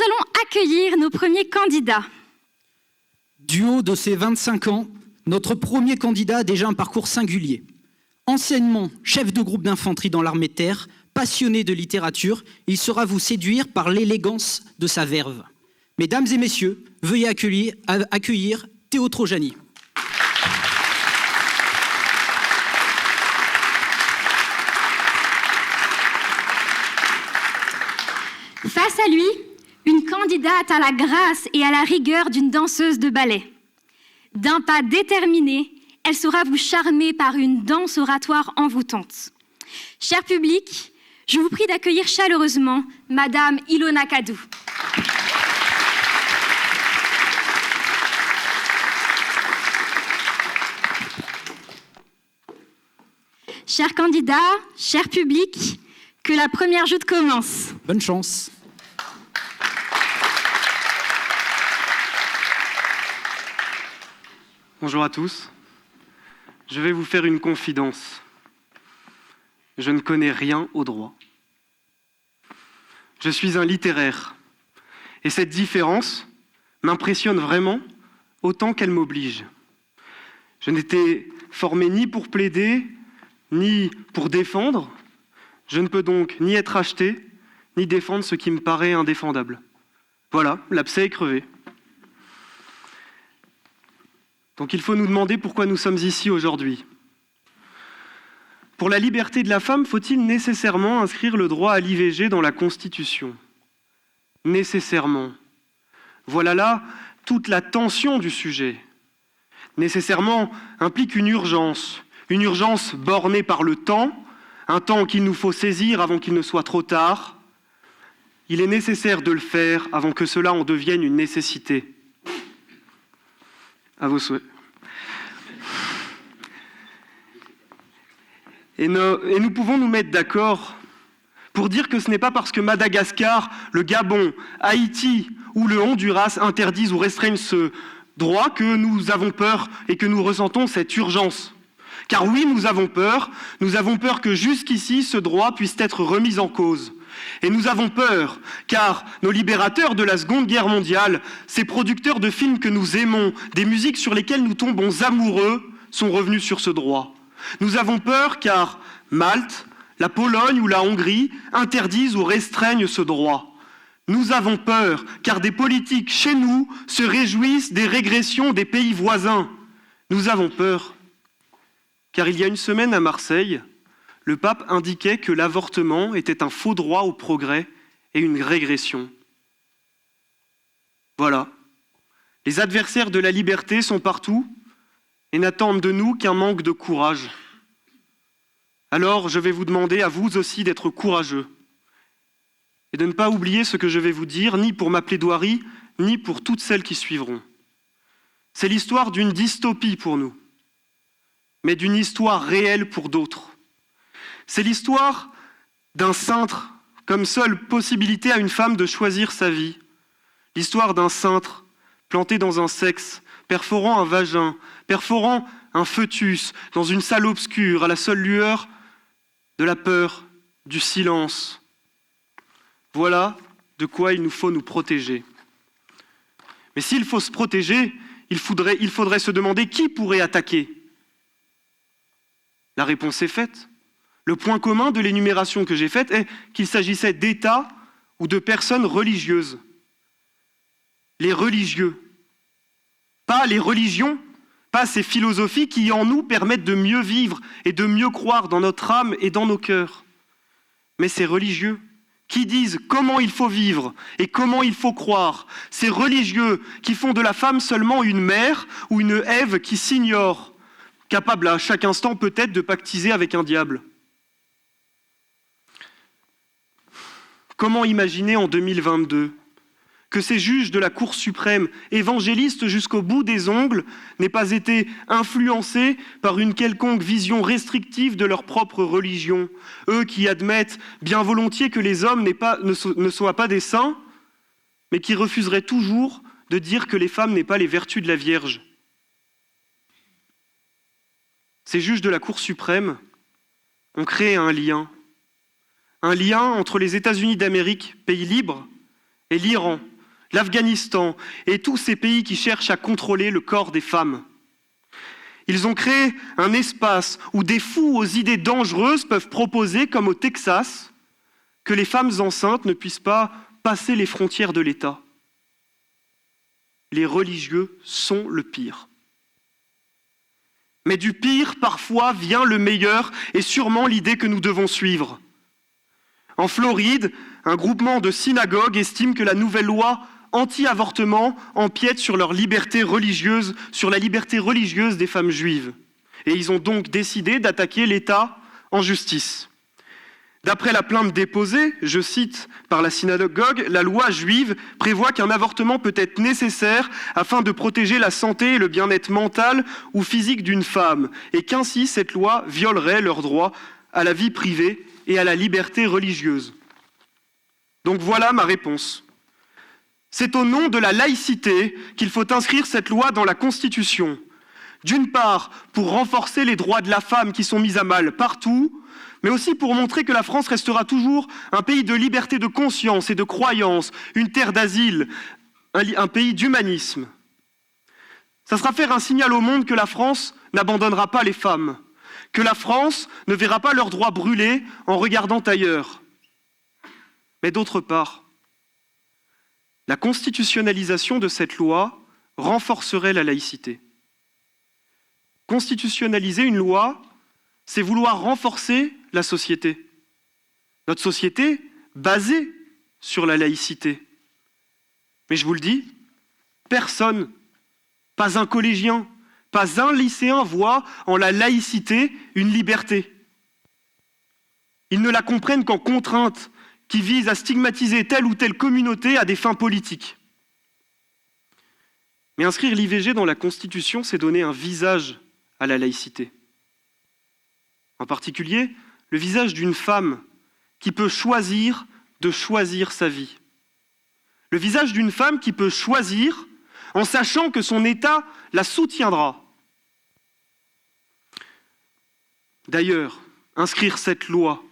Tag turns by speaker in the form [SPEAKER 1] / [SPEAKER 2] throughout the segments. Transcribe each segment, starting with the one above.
[SPEAKER 1] allons accueillir nos premiers candidats.
[SPEAKER 2] Du haut de ses 25 ans, notre premier candidat a déjà un parcours singulier. Anciennement chef de groupe d'infanterie dans l'armée de terre, passionné de littérature, il saura vous séduire par l'élégance de sa verve. Mesdames et messieurs, veuillez accueillir Théo Trojani.
[SPEAKER 1] Face à lui, une candidate à la grâce et à la rigueur d'une danseuse de ballet. D'un pas déterminé, elle saura vous charmer par une danse oratoire envoûtante. Cher public, je vous prie d'accueillir chaleureusement Madame Ilona Kadou. Chers candidats, cher public, que la première joute commence.
[SPEAKER 2] Bonne chance.
[SPEAKER 3] Bonjour à tous. Je vais vous faire une confidence. Je ne connais rien au droit. Je suis un littéraire. Et cette différence m'impressionne vraiment autant qu'elle m'oblige. Je n'étais formé ni pour plaider, ni pour défendre. Je ne peux donc ni être acheté, ni défendre ce qui me paraît indéfendable. Voilà, l'abcès est crevé. Donc il faut nous demander pourquoi nous sommes ici aujourd'hui. Pour la liberté de la femme, faut-il nécessairement inscrire le droit à l'IVG dans la Constitution ? Nécessairement. Voilà là toute la tension du sujet. Nécessairement implique une urgence bornée par le temps, un temps qu'il nous faut saisir avant qu'il ne soit trop tard. Il est nécessaire de le faire avant que cela en devienne une nécessité. À vos souhaits. Et nous pouvons nous mettre d'accord pour dire que ce n'est pas parce que Madagascar, le Gabon, Haïti ou le Honduras interdisent ou restreignent ce droit que nous avons peur et que nous ressentons cette urgence. Car oui, nous avons peur que jusqu'ici ce droit puisse être remis en cause. Et nous avons peur, car nos libérateurs de la Seconde Guerre mondiale, ces producteurs de films que nous aimons, des musiques sur lesquelles nous tombons amoureux, sont revenus sur ce droit. Nous avons peur car Malte, la Pologne ou la Hongrie interdisent ou restreignent ce droit. Nous avons peur car des politiques chez nous se réjouissent des régressions des pays voisins. Nous avons peur car il y a une semaine à Marseille, le pape indiquait que l'avortement était un faux droit au progrès et une régression. Voilà. Les adversaires de la liberté sont partout et n'attendent de nous qu'un manque de courage. Alors, je vais vous demander à vous aussi d'être courageux et de ne pas oublier ce que je vais vous dire, ni pour ma plaidoirie, ni pour toutes celles qui suivront. C'est l'histoire d'une dystopie pour nous, mais d'une histoire réelle pour d'autres. C'est l'histoire d'un cintre comme seule possibilité à une femme de choisir sa vie. L'histoire d'un cintre planté dans un sexe, perforant un vagin, perforant un fœtus dans une salle obscure à la seule lueur de la peur, du silence. Voilà de quoi il nous faut nous protéger. Mais s'il faut se protéger, il faudrait se demander qui pourrait attaquer. La réponse est faite. Le point commun de l'énumération que j'ai faite est qu'il s'agissait d'États ou de personnes religieuses. Les religieux. Pas les religions, pas ces philosophies qui en nous permettent de mieux vivre et de mieux croire dans notre âme et dans nos cœurs. Mais ces religieux qui disent comment il faut vivre et comment il faut croire. Ces religieux qui font de la femme seulement une mère ou une Ève qui s'ignore, capable à chaque instant peut-être de pactiser avec un diable. Comment imaginer en 2022 que ces juges de la Cour suprême, évangélistes jusqu'au bout des ongles, n'aient pas été influencés par une quelconque vision restrictive de leur propre religion, eux qui admettent bien volontiers que les hommes ne soient pas des saints, mais qui refuseraient toujours de dire que les femmes n'aient pas les vertus de la Vierge. Ces juges de la Cour suprême ont créé un lien entre les États-Unis d'Amérique, pays libre, et l'Iran, l'Afghanistan et tous ces pays qui cherchent à contrôler le corps des femmes. Ils ont créé un espace où des fous aux idées dangereuses peuvent proposer, comme au Texas, que les femmes enceintes ne puissent pas passer les frontières de l'État. Les religieux sont le pire. Mais du pire, parfois, vient le meilleur et sûrement l'idée que nous devons suivre. En Floride, un groupement de synagogues estime que la nouvelle loi anti-avortement empiète sur leur liberté religieuse, sur la liberté religieuse des femmes juives. Et ils ont donc décidé d'attaquer l'État en justice. D'après la plainte déposée, je cite, par la synagogue, la loi juive prévoit qu'un avortement peut être nécessaire afin de protéger la santé et le bien-être mental ou physique d'une femme, et qu'ainsi cette loi violerait leur droit à la vie privée et à la liberté religieuse. Donc voilà ma réponse. C'est au nom de la laïcité qu'il faut inscrire cette loi dans la Constitution. D'une part, pour renforcer les droits de la femme qui sont mis à mal partout, mais aussi pour montrer que la France restera toujours un pays de liberté de conscience et de croyance, une terre d'asile, un pays d'humanisme. Ça sera faire un signal au monde que la France n'abandonnera pas les femmes, que la France ne verra pas leurs droits brûlés en regardant ailleurs. Mais d'autre part, la constitutionnalisation de cette loi renforcerait la laïcité. Constitutionnaliser une loi, c'est vouloir renforcer la société. Notre société basée sur la laïcité. Mais je vous le dis, personne, pas un collégien, pas un lycéen voit en la laïcité une liberté. Ils ne la comprennent qu'en contrainte qui vise à stigmatiser telle ou telle communauté à des fins politiques. Mais inscrire l'IVG dans la Constitution, c'est donner un visage à la laïcité. En particulier, le visage d'une femme qui peut choisir de choisir sa vie. Le visage d'une femme qui peut choisir en sachant que son État la soutiendra. D'ailleurs, inscrire cette loi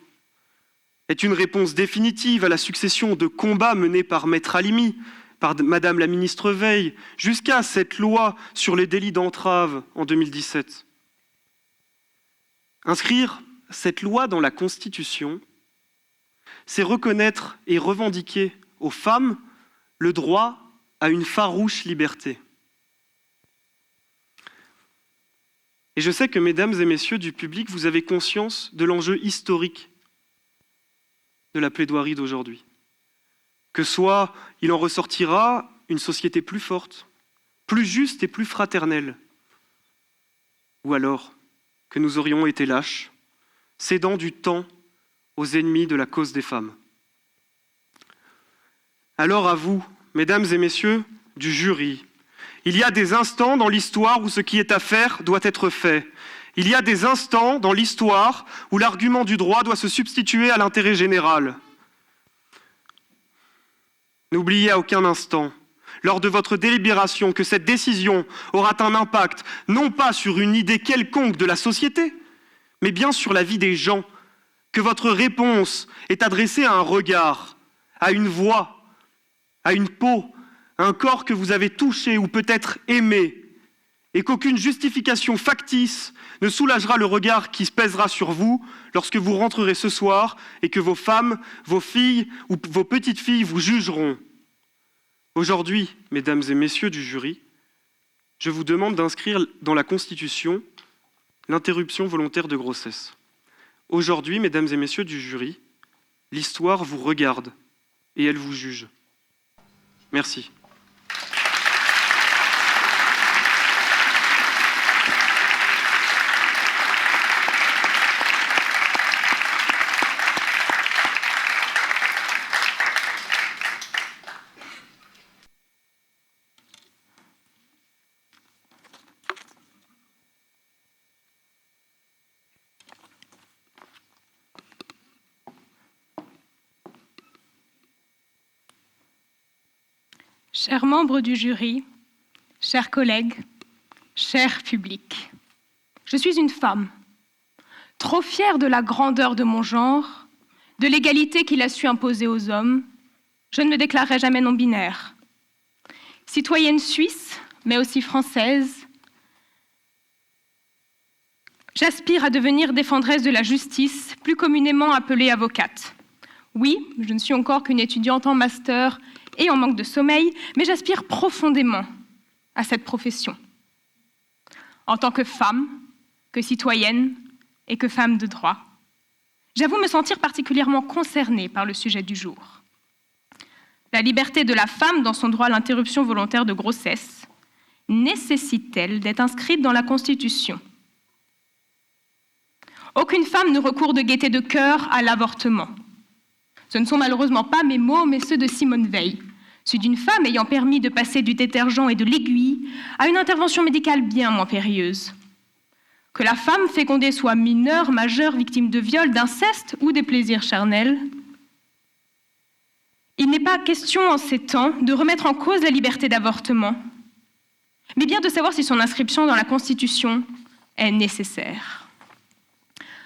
[SPEAKER 3] est une réponse définitive à la succession de combats menés par Maître Halimi, par Madame la ministre Veil, jusqu'à cette loi sur les délits d'entrave en 2017. Inscrire cette loi dans la Constitution, c'est reconnaître et revendiquer aux femmes le droit à une farouche liberté. Et je sais que, mesdames et messieurs du public, vous avez conscience de l'enjeu historique de la plaidoirie d'aujourd'hui. Que soit il en ressortira une société plus forte, plus juste et plus fraternelle, ou alors que nous aurions été lâches, cédant du temps aux ennemis de la cause des femmes. Alors à vous, mesdames et messieurs du jury, il y a des instants dans l'histoire où ce qui est à faire doit être fait. Il y a des instants dans l'histoire où l'argument du droit doit se substituer à l'intérêt général. N'oubliez à aucun instant, lors de votre délibération, que cette décision aura un impact non pas sur une idée quelconque de la société, mais bien sur la vie des gens, que votre réponse est adressée à un regard, à une voix, à une peau, à un corps que vous avez touché ou peut-être aimé, et qu'aucune justification factice ne soulagera le regard qui se pèsera sur vous lorsque vous rentrerez ce soir et que vos femmes, vos filles ou vos petites filles vous jugeront. Aujourd'hui, mesdames et messieurs du jury, je vous demande d'inscrire dans la Constitution l'interruption volontaire de grossesse. Aujourd'hui, mesdames et messieurs du jury, l'histoire vous regarde et elle vous juge. Merci.
[SPEAKER 4] Chers membres du jury, chers collègues, cher public, je suis une femme, trop fière de la grandeur de mon genre, de l'égalité qu'il a su imposer aux hommes, Je ne me déclarerai jamais non-binaire. Citoyenne suisse, mais aussi française, j'aspire à devenir défendresse de la justice, plus communément appelée avocate. Oui, je ne suis encore qu'une étudiante en master et en manque de sommeil, mais j'aspire profondément à cette profession. En tant que femme, que citoyenne et que femme de droit, j'avoue me sentir particulièrement concernée par le sujet du jour. La liberté de la femme dans son droit à l'interruption volontaire de grossesse nécessite-t-elle d'être inscrite dans la Constitution ? Aucune femme ne recourt de gaieté de cœur à l'avortement. Ce ne sont malheureusement pas mes mots, mais ceux de Simone Veil, ceux d'une femme ayant permis de passer du détergent et de l'aiguille à une intervention médicale bien moins périlleuse. Que la femme fécondée soit mineure, majeure, victime de viol, d'inceste ou des plaisirs charnels, il n'est pas question en ces temps de remettre en cause la liberté d'avortement, mais bien de savoir si son inscription dans la Constitution est nécessaire.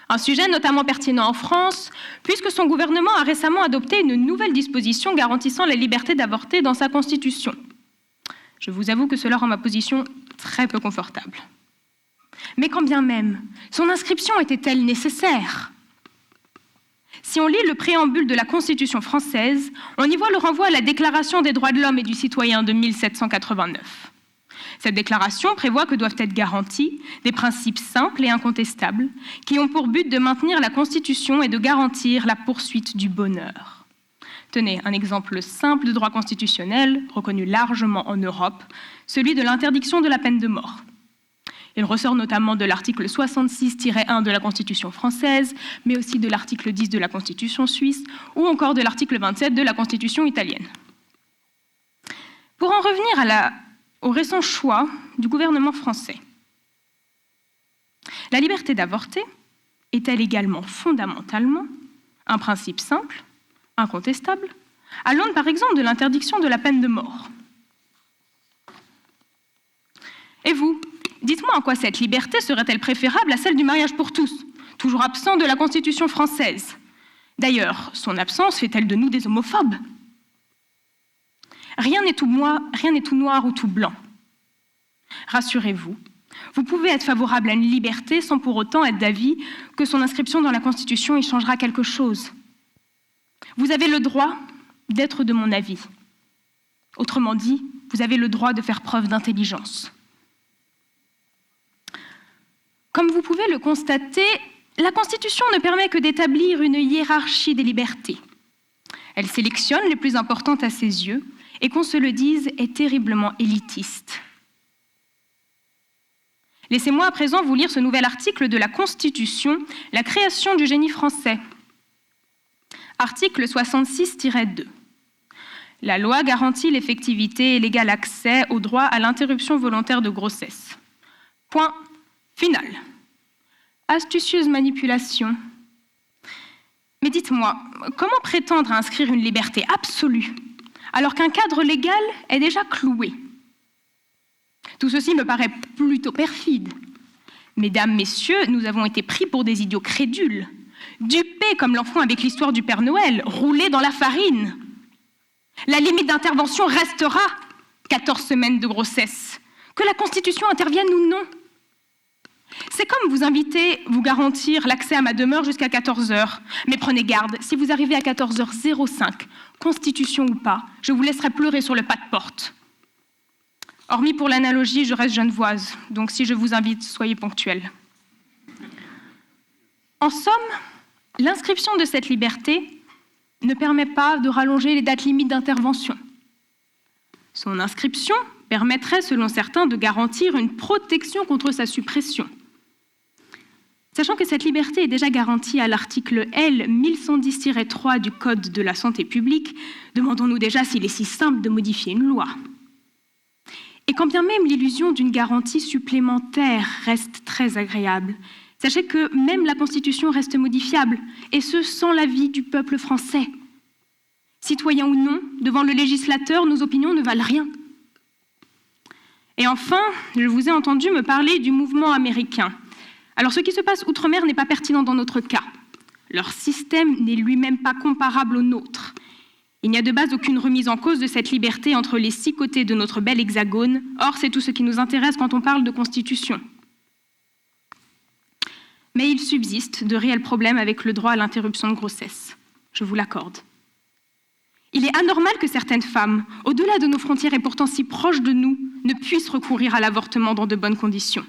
[SPEAKER 4] Un sujet notamment pertinent en France, puisque son gouvernement a récemment adopté une nouvelle disposition garantissant la liberté d'avorter dans sa Constitution. Je vous avoue que cela rend ma position très peu confortable. Mais quand bien même, son inscription était-elle nécessaire ? Si on lit le préambule de la Constitution française, on y voit le renvoi à la Déclaration des droits de l'homme et du citoyen de 1789. Cette déclaration prévoit que doivent être garantis des principes simples et incontestables qui ont pour but de maintenir la Constitution et de garantir la poursuite du bonheur. Tenez, un exemple simple de droit constitutionnel, reconnu largement en Europe, celui de l'interdiction de la peine de mort. Il ressort notamment de l'article 66-1 de la Constitution française, mais aussi de l'article 10 de la Constitution suisse, ou encore de l'article 27 de la Constitution italienne. Pour en revenir au récent choix du gouvernement français, la liberté d'avorter est-elle également fondamentalement un principe simple, incontestable, à l'aune par exemple de l'interdiction de la peine de mort? Et vous, dites-moi en quoi cette liberté serait-elle préférable à celle du mariage pour tous, toujours absent de la Constitution française? D'ailleurs, son absence fait-elle de nous des homophobes? Rien n'est tout noir ou tout blanc. Rassurez-vous, vous pouvez être favorable à une liberté sans pour autant être d'avis que son inscription dans la Constitution y changera quelque chose. Vous avez le droit d'être de mon avis. Autrement dit, vous avez le droit de faire preuve d'intelligence. Comme vous pouvez le constater, la Constitution ne permet que d'établir une hiérarchie des libertés. Elle sélectionne les plus importantes à ses yeux et, qu'on se le dise, est terriblement élitiste. Laissez-moi à présent vous lire ce nouvel article de la Constitution, la création du génie français. Article 66-2. La loi garantit l'effectivité et l'égal accès au droit à l'interruption volontaire de grossesse. Point final. Astucieuse manipulation. Mais dites-moi, comment prétendre à inscrire une liberté absolue alors qu'un cadre légal est déjà cloué? Tout ceci me paraît plutôt perfide. Mesdames, messieurs, nous avons été pris pour des idiots crédules, dupés comme l'enfant avec l'histoire du Père Noël, roulés dans la farine. La limite d'intervention restera 14 semaines de grossesse, que la Constitution intervienne ou non. C'est comme vous garantir l'accès à ma demeure jusqu'à 14h. Mais prenez garde, si vous arrivez à 14h05, Constitution ou pas, je vous laisserai pleurer sur le pas de porte. Hormis pour l'analogie, je reste genevoise, donc si je vous invite, soyez ponctuels. En somme, l'inscription de cette liberté ne permet pas de rallonger les dates limites d'intervention. Son inscription permettrait, selon certains, de garantir une protection contre sa suppression. Sachant que cette liberté est déjà garantie à l'article L 1110-3 du Code de la santé publique, demandons-nous déjà s'il est si simple de modifier une loi. Et quand bien même l'illusion d'une garantie supplémentaire reste très agréable, sachez que même la Constitution reste modifiable, et ce sans l'avis du peuple français. Citoyens ou non, devant le législateur, nos opinions ne valent rien. Et enfin, je vous ai entendu me parler du mouvement américain. Alors, ce qui se passe outre-mer n'est pas pertinent dans notre cas. Leur système n'est lui-même pas comparable au nôtre. Il n'y a de base aucune remise en cause de cette liberté entre les 6 côtés de notre bel hexagone. Or, c'est tout ce qui nous intéresse quand on parle de constitution. Mais il subsiste de réels problèmes avec le droit à l'interruption de grossesse. Je vous l'accorde. Il est anormal que certaines femmes, au-delà de nos frontières et pourtant si proches de nous, ne puissent recourir à l'avortement dans de bonnes conditions.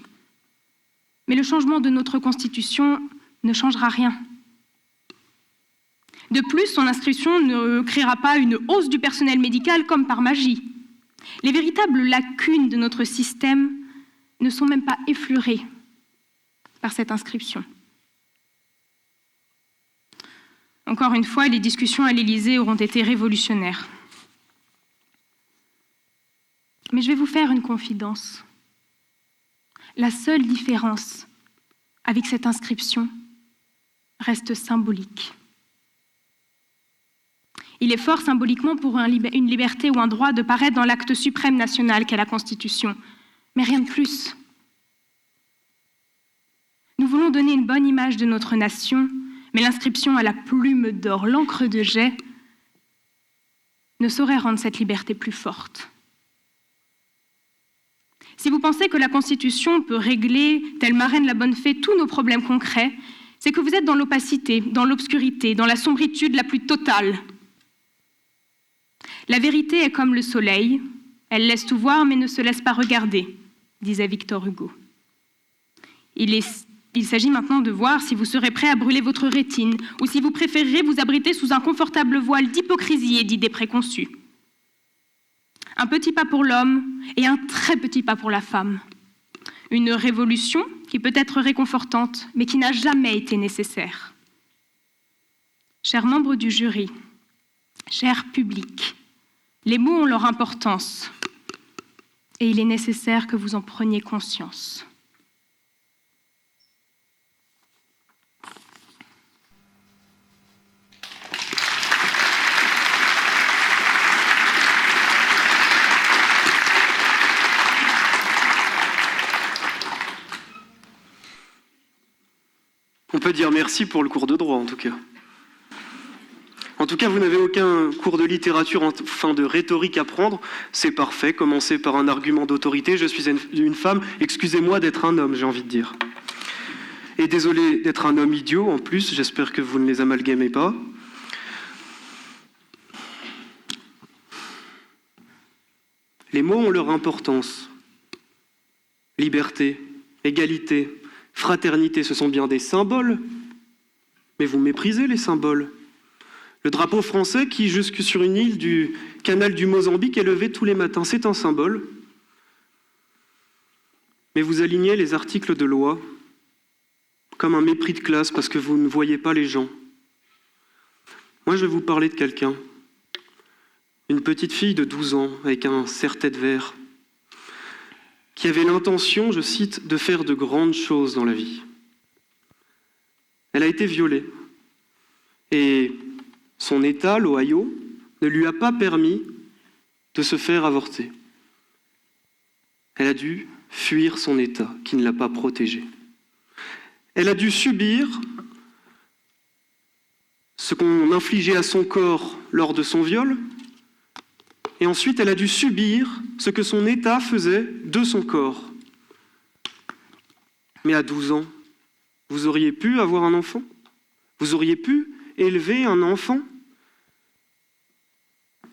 [SPEAKER 4] Mais le changement de notre constitution ne changera rien. De plus, son inscription ne créera pas une hausse du personnel médical comme par magie. Les véritables lacunes de notre système ne sont même pas effleurées par cette inscription. Encore une fois, les discussions à l'Élysée auront été révolutionnaires. Mais je vais vous faire une confidence. La seule différence avec cette inscription reste symbolique. Il est fort symboliquement pour une liberté ou un droit de paraître dans l'acte suprême national qu'est la Constitution, mais rien de plus. Nous voulons donner une bonne image de notre nation, mais l'inscription à la plume d'or, l'encre de jet, ne saurait rendre cette liberté plus forte. Si vous pensez que la Constitution peut régler, telle marraine la bonne fée, tous nos problèmes concrets, c'est que vous êtes dans l'opacité, dans l'obscurité, dans la sombritude la plus totale. La vérité est comme le soleil, elle laisse tout voir mais ne se laisse pas regarder, disait Victor Hugo. Il s'agit maintenant de voir si vous serez prêt à brûler votre rétine ou si vous préférerez vous abriter sous un confortable voile d'hypocrisie et d'idées préconçues. Un petit pas pour l'homme et un très petit pas pour la femme. Une révolution qui peut être réconfortante, mais qui n'a jamais été nécessaire. Chers membres du jury, cher public, les mots ont leur importance et il est nécessaire que vous en preniez conscience.
[SPEAKER 3] On peut dire merci pour le cours de droit, en tout cas. En tout cas, vous n'avez aucun cours de littérature, enfin de rhétorique à prendre. C'est parfait. Commencez par un argument d'autorité. Je suis une femme. Excusez-moi d'être un homme, j'ai envie de dire. Et désolé d'être un homme idiot, en plus. J'espère que vous ne les amalgamez pas. Les mots ont leur importance. Liberté, égalité, fraternité, ce sont bien des symboles. Mais vous méprisez les symboles. Le drapeau français qui, jusque sur une île du canal du Mozambique, est levé tous les matins, c'est un symbole. Mais vous alignez les articles de loi comme un mépris de classe parce que vous ne voyez pas les gens. Moi, je vais vous parler de quelqu'un. Une petite fille de 12 ans avec un serre-tête vert qui avait l'intention, je cite, de faire de grandes choses dans la vie. Elle a été violée. Et son État, l'Ohio, ne lui a pas permis de se faire avorter. Elle a dû fuir son État, qui ne l'a pas protégée. Elle a dû subir ce qu'on infligeait à son corps lors de son viol, et ensuite elle a dû subir ce que son État faisait de son corps. Mais à 12 ans, vous auriez pu avoir un enfant ? Vous auriez pu élever un enfant ?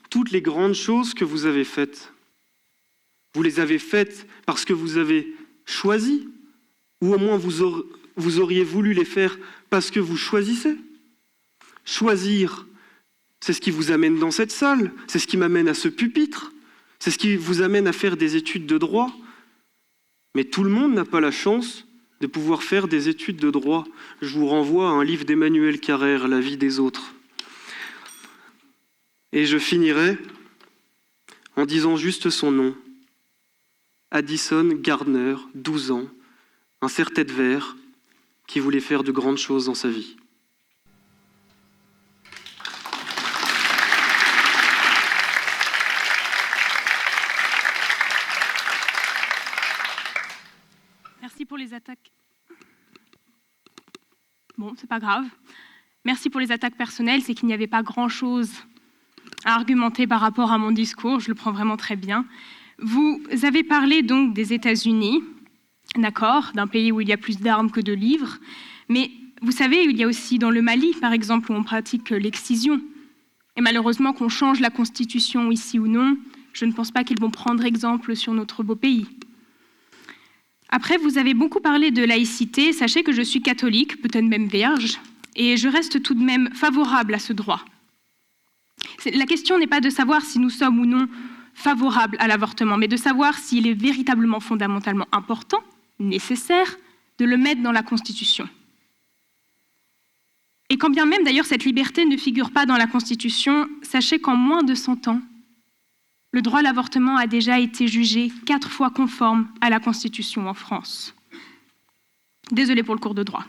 [SPEAKER 3] Toutes les grandes choses que vous avez faites, vous les avez faites parce que vous avez choisi, ou au moins vous auriez voulu les faire parce que vous choisissez. Choisir, c'est ce qui vous amène dans cette salle, c'est ce qui m'amène à ce pupitre, c'est ce qui vous amène à faire des études de droit. Mais tout le monde n'a pas la chance de pouvoir faire des études de droit. Je vous renvoie à un livre d'Emmanuel Carrère, La vie des autres. Et je finirai en disant juste son nom. Addison Gardner, 12 ans, un serre-tête vert qui voulait faire de grandes choses dans sa vie.
[SPEAKER 4] Merci pour les attaques. Bon, c'est pas grave. Merci pour les attaques personnelles, c'est qu'il n'y avait pas grand-chose à argumenter par rapport à mon discours, je le prends vraiment très bien. Vous avez parlé donc des États-Unis, d'accord, d'un pays où il y a plus d'armes que de livres, mais vous savez, il y a aussi dans le Mali, par exemple, où on pratique l'excision. Et malheureusement, qu'on change la Constitution ici ou non, je ne pense pas qu'ils vont prendre exemple sur notre beau pays. Après, vous avez beaucoup parlé de laïcité. Sachez que je suis catholique, peut-être même vierge, et je reste tout de même favorable à ce droit. La question n'est pas de savoir si nous sommes ou non favorables à l'avortement, mais de savoir s'il est véritablement fondamentalement important, nécessaire, de le mettre dans la Constitution. Et quand bien même, d'ailleurs, cette liberté ne figure pas dans la Constitution, sachez qu'en moins de 100 ans, le droit à l'avortement a déjà été jugé 4 fois conforme à la Constitution en France. Désolée pour le cours de droit.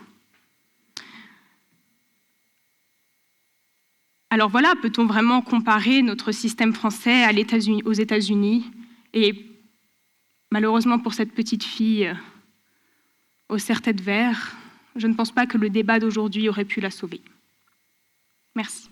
[SPEAKER 4] Alors voilà, peut-on vraiment comparer notre système français aux États-Unis et malheureusement pour cette petite fille au serre-tête vert, je ne pense pas que le débat d'aujourd'hui aurait pu la sauver. Merci.